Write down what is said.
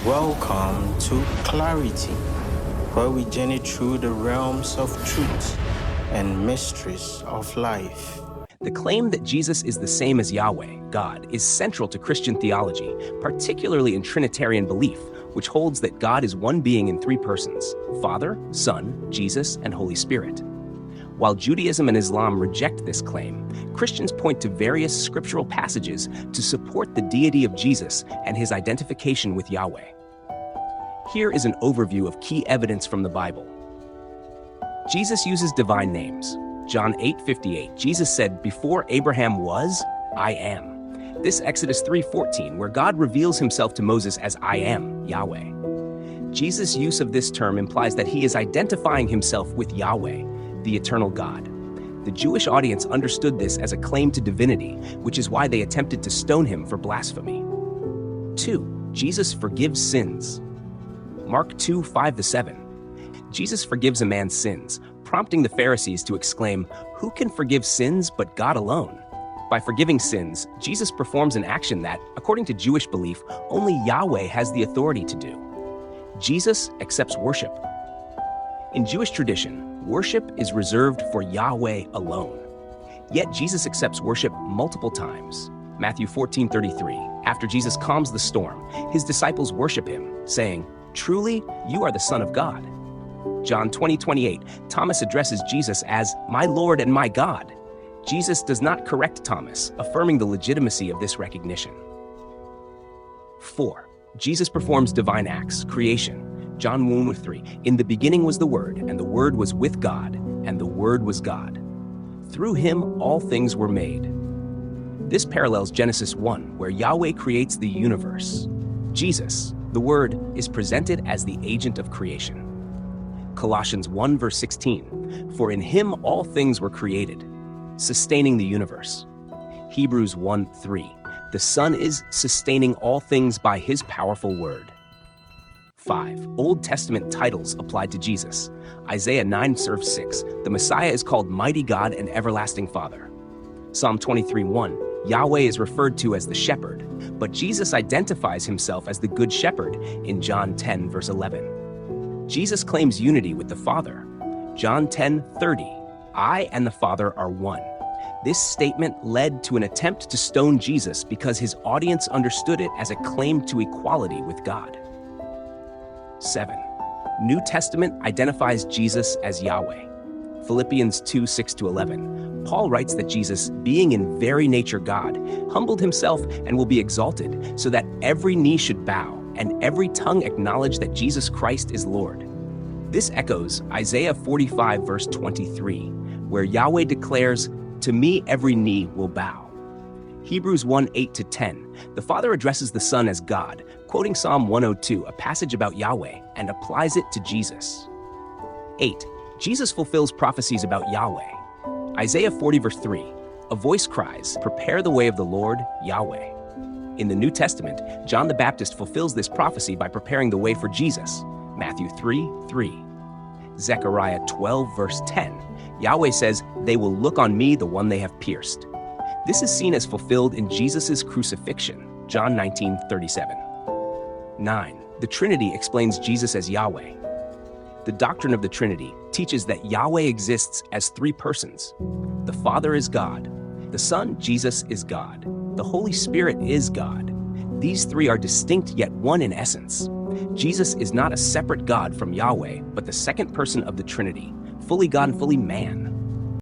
Welcome to Clarity, where we journey through the realms of truth and mysteries of life. The claim that Jesus is the same as Yahweh, God, is central to Christian theology, particularly in Trinitarian belief, which holds that God is one being in three persons: Father, Son, Jesus, and Holy Spirit. While Judaism and Islam reject this claim, Christians point to various scriptural passages to support the deity of Jesus and his identification with Yahweh. Here is an overview of key evidence from the Bible. Jesus uses divine names. John 8:58, Jesus said, "Before Abraham was, I am." This Exodus 3:14, where God reveals himself to Moses as I am, Yahweh. Jesus' use of this term implies that he is identifying himself with Yahweh, the eternal God. The Jewish audience understood this as a claim to divinity, which is why they attempted to stone him for blasphemy. 2. Jesus forgives sins. Mark 2:5-7. Jesus forgives a man's sins, prompting the Pharisees to exclaim, "Who can forgive sins but God alone?" By forgiving sins, Jesus performs an action that, according to Jewish belief, only Yahweh has the authority to do. Jesus accepts worship. In Jewish tradition, worship is reserved for Yahweh alone. Yet Jesus accepts worship multiple times. Matthew 14:33, after Jesus calms the storm, his disciples worship him, saying, "Truly, you are the Son of God." John 20:28, Thomas addresses Jesus as, "My Lord and my God." Jesus does not correct Thomas, affirming the legitimacy of this recognition. 4. Jesus performs divine acts, creation. John 1:3, "In the beginning was the Word, and the Word was with God, and the Word was God. Through him all things were made." This parallels Genesis 1, where Yahweh creates the universe. Jesus, the Word, is presented as the agent of creation. Colossians 1:16, "For in him all things were created," sustaining the universe. Hebrews 1:3, "The Son is sustaining all things by his powerful word." 5. Old Testament titles applied to Jesus. Isaiah 9:6, "The Messiah is called Mighty God and Everlasting Father." Psalm 23:1, Yahweh is referred to as the Shepherd, but Jesus identifies himself as the Good Shepherd in John 10:11. Jesus claims unity with the Father. John 10:30, "I and the Father are one." This statement led to an attempt to stone Jesus because his audience understood it as a claim to equality with God. 7. New Testament identifies Jesus as Yahweh. Philippians 2:6-11. Paul writes that Jesus, being in very nature God, humbled himself and will be exalted, so that every knee should bow and every tongue acknowledge that Jesus Christ is Lord. This echoes Isaiah 45:23, where Yahweh declares, "To me every knee will bow." Hebrews 1:8-10, the Father addresses the Son as God, quoting Psalm 102, a passage about Yahweh, and applies it to Jesus. 8. Jesus fulfills prophecies about Yahweh. Isaiah 40:3, a voice cries, "Prepare the way of the Lord, Yahweh." In the New Testament, John the Baptist fulfills this prophecy by preparing the way for Jesus. Matthew 3:3. Zechariah 12:10, Yahweh says, "They will look on me, the one they have pierced." This is seen as fulfilled in Jesus' crucifixion. John 19:37. 9. The Trinity explains Jesus as Yahweh. The doctrine of the Trinity teaches that Yahweh exists as three persons. The Father is God. The Son, Jesus, is God. The Holy Spirit is God. These three are distinct yet one in essence. Jesus is not a separate God from Yahweh, but the second person of the Trinity, fully God and fully man.